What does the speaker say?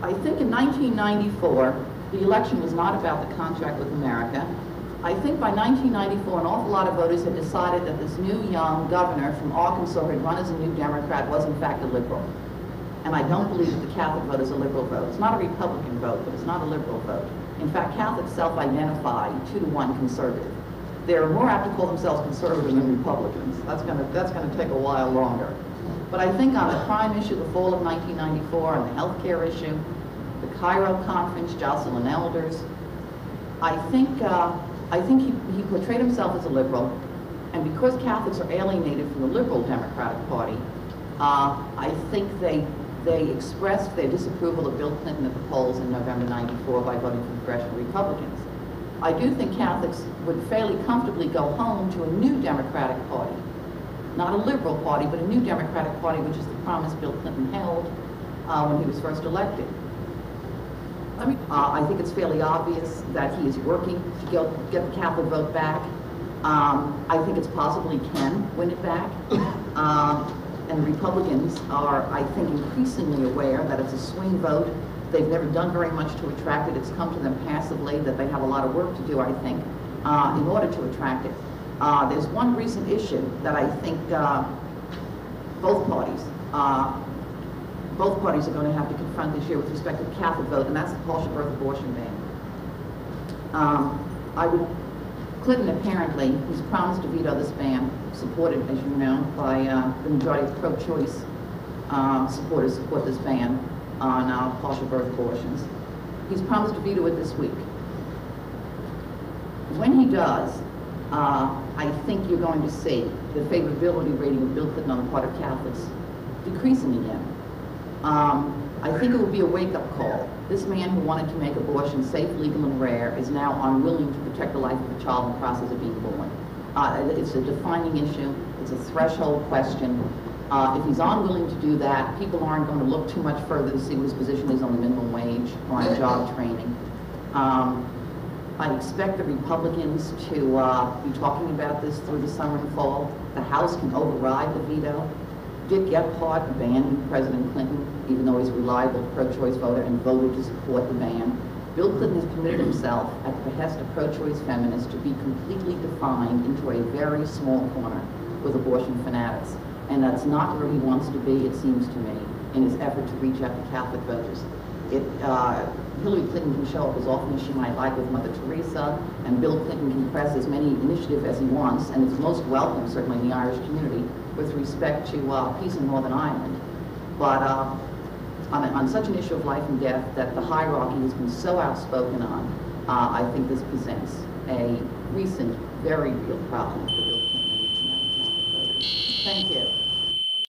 I think in 1994, the election was not about the contract with America. I think by 1994, an awful lot of voters had decided that this new young governor from Arkansas who had run as a new Democrat was in fact a liberal. And I don't believe that the Catholic vote is a liberal vote. It's not a Republican vote, but it's not a liberal vote. In fact, Catholics self-identify 2-to-1 conservative. They're more apt to call themselves conservative than Republicans. That's going to take a while longer. But I think on the crime issue, the fall of 1994, on the health care issue, the Cairo conference, Jocelyn Elders, I think he portrayed himself as a liberal, and because Catholics are alienated from the liberal Democratic Party, I think they expressed their disapproval of Bill Clinton at the polls in November '94 by voting for congressional Republicans. I do think Catholics would fairly comfortably go home to a new Democratic Party, not a liberal party, but a new Democratic Party, which is the promise Bill Clinton held when he was first elected. I think it's fairly obvious that he is working to get the Catholic vote back. I think it's possible he can win it back. And the Republicans are, I think, increasingly aware that it's a swing vote. They've never done very much to attract it. It's come to them passively, that they have a lot of work to do, I think, in order to attract it. There's one recent issue that I think both parties are going to have to confront this year with respect to the Catholic vote, and that's the partial birth abortion ban. Clinton apparently, who's promised to veto this ban, supported, as you know, by the majority of pro-choice supporters support this ban on partial birth abortions. He's promised to veto it this week. When he does, I think you're going to see the favorability rating of Bill Clinton on the part of Catholics decreasing again. I think it will be a wake-up call. This man who wanted to make abortion safe, legal, and rare is now unwilling to protect the life of a child in the process of being born. It's a defining issue. It's a threshold question. If he's unwilling to do that, people aren't going to look too much further to see what his position is on the minimum wage or on job training. I expect the Republicans to be talking about this through the summer and fall. The House can override the veto. Dick Gephardt abandoned President Clinton, even though he's a reliable pro-choice voter, and voted to support the ban. Bill Clinton has committed himself, at the behest of pro-choice feminists, to be completely defined into a very small corner with abortion fanatics. And that's not where he wants to be, it seems to me, in his effort to reach out to Catholic voters. Hillary Clinton can show up as often as she might like with Mother Teresa, and Bill Clinton can press as many initiatives as he wants, and it's most welcome, certainly in the Irish community, with respect to peace in Northern Ireland. But on such an issue of life and death that the hierarchy has been so outspoken on, I think this presents a recent, very real problem for Bill Clinton and reaching out to Catholic voters. Thank you.